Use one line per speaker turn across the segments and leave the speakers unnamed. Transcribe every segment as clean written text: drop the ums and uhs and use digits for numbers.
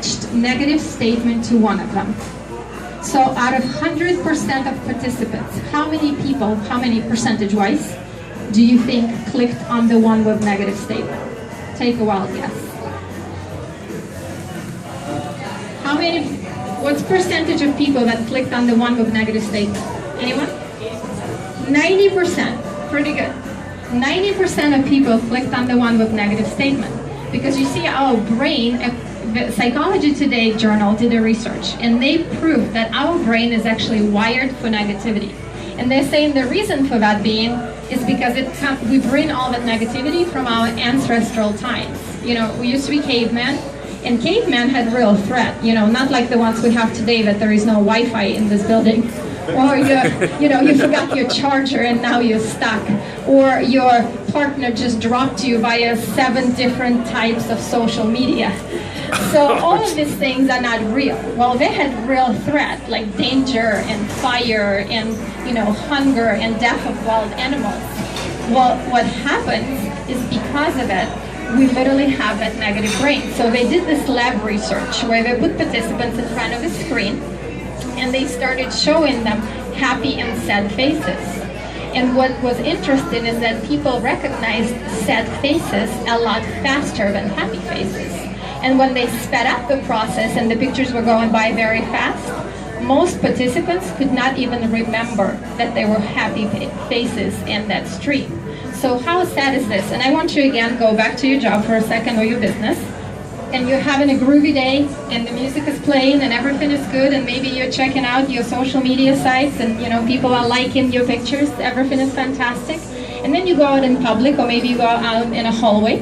attached negative statement to one of them. So out of 100% of participants, how many people, how many percentage-wise, do you think clicked on the one with negative statement? Take a wild guess. How many, what's percentage of people that clicked on the one with negative statement? Anyone? 90%, pretty good. 90% of people clicked on the one with negative statement. Because you see our brain, the Psychology Today journal did a research, and they proved that our brain is actually wired for negativity. And they're saying the reason for that being is because we bring all that negativity from our ancestral times. You know, we used to be cavemen, and cavemen had real threat, you know, not like the ones we have today that there is no Wi-Fi in this building. Or you forgot your charger and now you're stuck. Or your partner just dropped you via 7 different types of social media. So all of these things are not real. Well, they had real threat, like danger and fire and, you know, hunger and death of wild animals. Well, what happens is because of it, we literally have that negative brain. So they did this lab research where they put participants in front of a screen and they started showing them happy and sad faces. And what was interesting is that people recognized sad faces a lot faster than happy faces. And when they sped up the process and the pictures were going by very fast, most participants could not even remember that they were happy faces in that stream. So how sad is this? And I want you again go back to your job for a second or your business, and you're having a groovy day and the music is playing and everything is good, and maybe you're checking out your social media sites and, you know, people are liking your pictures, everything is fantastic. And then you go out in public, or maybe you go out in a hallway,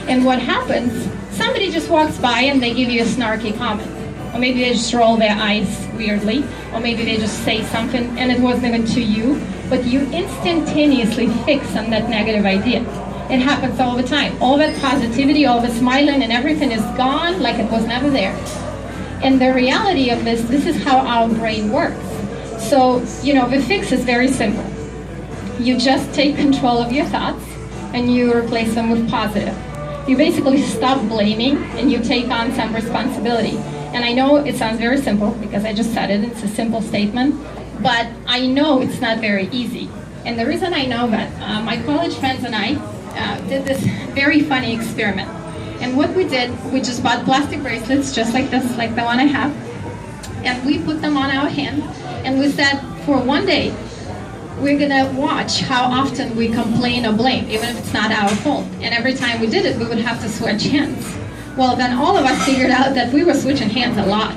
and what happens? Somebody just walks by and they give you a snarky comment. Or maybe they just roll their eyes weirdly, or maybe they just say something and it wasn't even to you, but you instantaneously fix on that negative idea. It happens all the time. All that positivity, all the smiling and everything is gone like it was never there. And the reality of this is how our brain works. So, you know, the fix is very simple. You just take control of your thoughts and you replace them with positive. You basically stop blaming and you take on some responsibility. And I know it sounds very simple because I just said it, it's a simple statement, but I know it's not very easy. And the reason I know that, my college friends and I did this very funny experiment. And what we did, we just bought plastic bracelets just like this, like the one I have, and we put them on our hand, and we said for one day, we're gonna watch how often we complain or blame, even if it's not our fault. And every time we did it, we would have to switch hands. Well, then all of us figured out that we were switching hands a lot.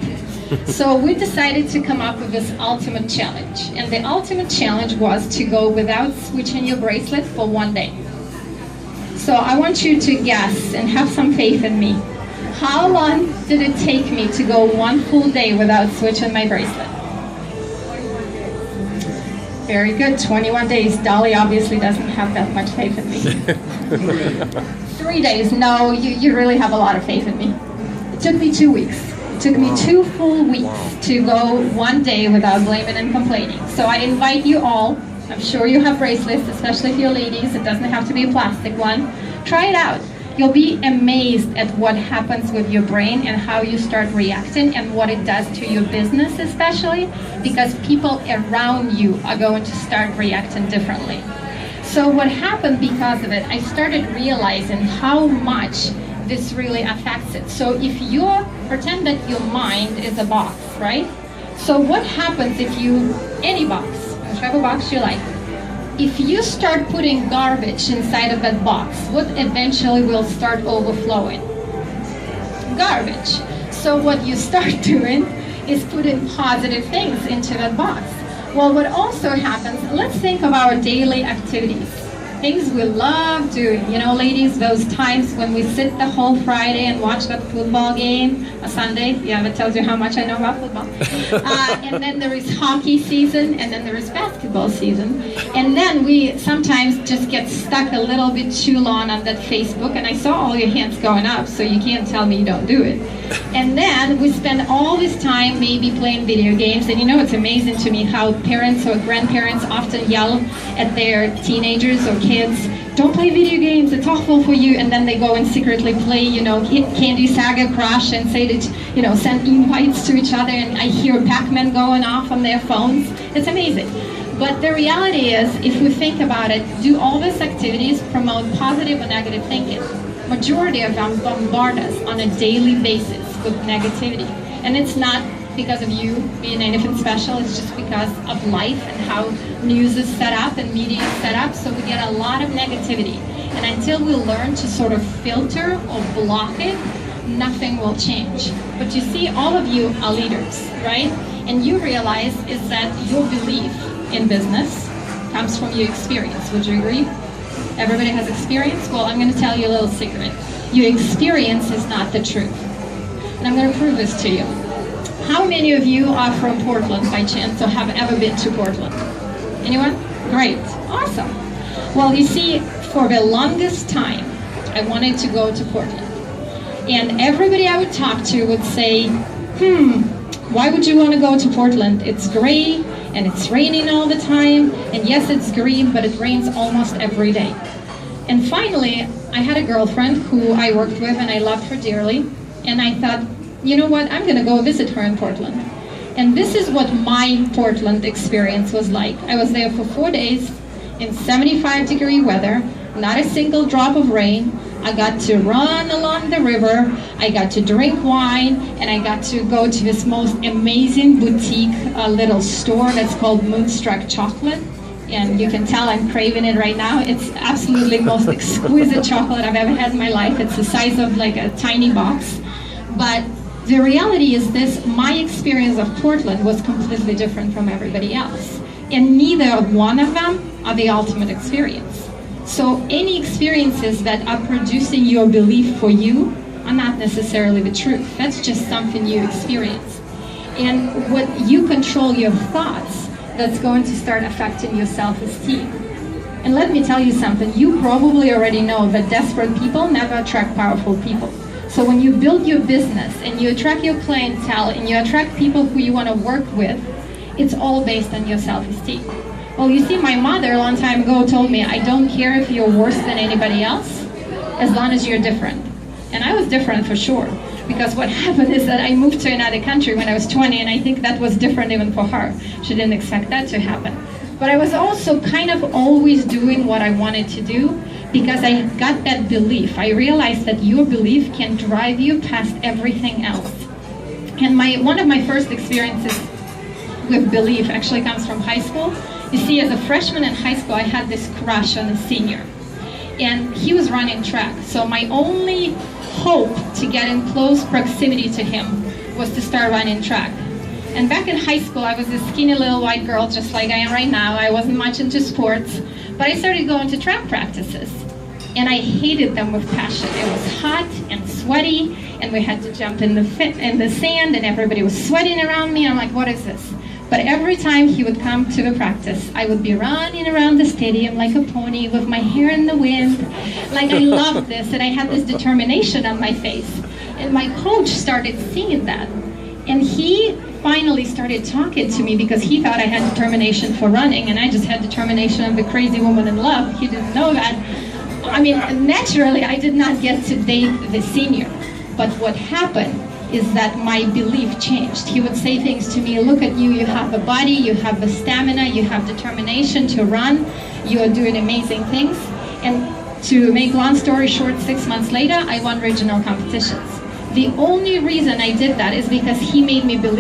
So we decided to come up with this ultimate challenge. And the ultimate challenge was to go without switching your bracelet for one day. So I want you to guess and have some faith in me. How long did it take me to go one full day without switching my bracelet? Very good, 21 days. Dolly obviously doesn't have that much faith in me. 3 days, no, you really have a lot of faith in me. It took me 2 weeks. It took me 2 full weeks to go one day without blaming and complaining. So I invite you all, I'm sure you have bracelets, especially if you're ladies, it doesn't have to be a plastic one. Try it out. You'll be amazed at what happens with your brain and how you start reacting and what it does to your business especially, because people around you are going to start reacting differently. So what happened because of it, I started realizing how much this really affects it. So if you pretend that your mind is a box, right? So what happens if you, any box, whichever box you like, if you start putting garbage inside of that box, what eventually will start overflowing? Garbage. So what you start doing is putting positive things into that box. Well, what also happens, let's think of our daily activities. Things we love doing, you know, ladies, those times when we sit the whole Friday and watch that football game, a Sunday, yeah, that tells you how much I know about football. And then there is hockey season, and then there is basketball season. And then we sometimes just get stuck a little bit too long on that Facebook, and I saw all your hands going up, so you can't tell me you don't do it. And then we spend all this time maybe playing video games, and you know, it's amazing to me how parents or grandparents often yell at their teenagers or kids kids, don't play video games, it's awful for you, and then they go and secretly play, Candy Saga Crush and say that, send invites to each other, and I hear Pac-Man going off on their phones. It's amazing. But the reality is, if we think about it, do all these activities promote positive or negative thinking? Majority of them bombard us on a daily basis with negativity. And it's not because of you being anything special, it's just because of life and how news is set up and media is set up, so we get a lot of negativity. And until we learn to sort of filter or block it, nothing will change. But you see, all of you are leaders, right? And you realize is that your belief in business comes from your experience. Would you agree? Everybody has experience? Well, I'm going to tell you a little secret. Your experience is not the truth. And I'm going to prove this to you. How many of you are from Portland by chance or have ever been to Portland? Anyone? Great. Awesome. Well, you see, for the longest time, I wanted to go to Portland. And everybody I would talk to would say, why would you want to go to Portland? It's gray and it's raining all the time. And yes, it's green, but it rains almost every day. And finally, I had a girlfriend who I worked with and I loved her dearly. And I thought, you know what, I'm going to go visit her in Portland. And this is what my Portland experience was like. I was there for 4 days in 75-degree weather, not a single drop of rain. I got to run along the river, I got to drink wine, and I got to go to this most amazing boutique little store that's called Moonstruck Chocolate. And you can tell I'm craving it right now. It's absolutely the most exquisite chocolate I've ever had in my life. It's the size of like a tiny box. But the reality is this, my experience of Portland was completely different from everybody else. And neither one of them are the ultimate experience. So any experiences that are producing your belief for you are not necessarily the truth. That's just something you experience. And what you control your thoughts, that's going to start affecting your self-esteem. And let me tell you something, you probably already know that desperate people never attract powerful people. So when you build your business and you attract your clientele and you attract people who you want to work with, it's all based on your self-esteem. Well, you see, my mother a long time ago told me, I don't care if you're worse than anybody else, as long as you're different. And I was different for sure, because what happened is that I moved to another country when I was 20, and I think that was different even for her. She didn't expect that to happen. But I was also kind of always doing what I wanted to do, because I got that belief. I realized that your belief can drive you past everything else. And one of my first experiences with belief actually comes from high school. You see, as a freshman in high school, I had this crush on a senior. And he was running track. So my only hope to get in close proximity to him was to start running track. And back in high school, I was this skinny little white girl, just like I am right now. I wasn't much into sports, but I started going to track practices. And I hated them with passion. It was hot and sweaty, and we had to jump in the sand, and everybody was sweating around me. I'm like, what is this? But every time he would come to the practice, I would be running around the stadium like a pony with my hair in the wind. Like, I loved this, and I had this determination on my face. And my coach started seeing that. And he finally started talking to me because he thought I had determination for running, and I just had determination of the crazy woman in love. He didn't know that. I mean, naturally, I did not get to date the senior. But what happened is that my belief changed. He would say things to me, look at you, you have a body, you have the stamina, you have determination to run, you are doing amazing things. And to make long story short, 6 months later, I won regional competitions. The only reason I did that is because he made me believe